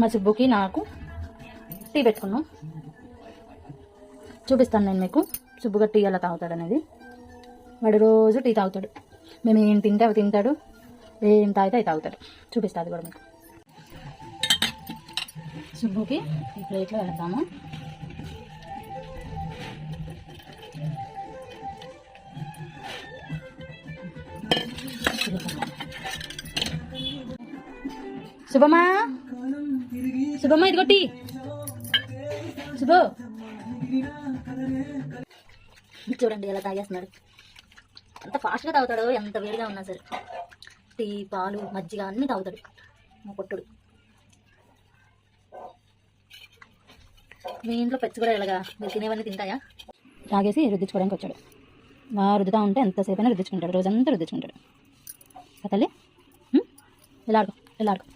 మా సుబ్బుకి నాకు టీ పెట్టుకున్నాం. చూపిస్తాను నేను మీకు సుబ్బుగా టీ ఎలా తాగుతాడు అనేది. వాడు రోజు టీ తాగుతాడు. మేము ఏం తింటే అవి తింటాడు, ఏం తాగితే అవి తాగుతాడు. చూపిస్తా అది కూడా మీకు. సుబ్బుకి ఈ ప్లేట్లో వేద్దాము. శుభమా శుభమ్మా ఇదిగో టీ. శుభు చూడండి ఎలా తాగేస్తున్నాడు. ఎంత ఫాస్ట్గా తాగుతాడో, ఎంత వేడిగా ఉన్నా సరే. టీ, పాలు, మజ్జిగ అన్నీ తాగుతాడు మా పొట్టుడు. మీ ఇంట్లో పెచ్చు కూడా ఎలాగా మీరు తినేవన్నీ తింటాయా? తాగేసి రుద్దించుకోవడానికి వచ్చాడు. రుద్దుతా ఉంటే ఎంతసేపైనా రుద్దించుకుంటాడు. రోజంతా రుద్దించుకుంటాడు. తల్లి ఇలా ఆడుకో, ఇలా ఆడుకో.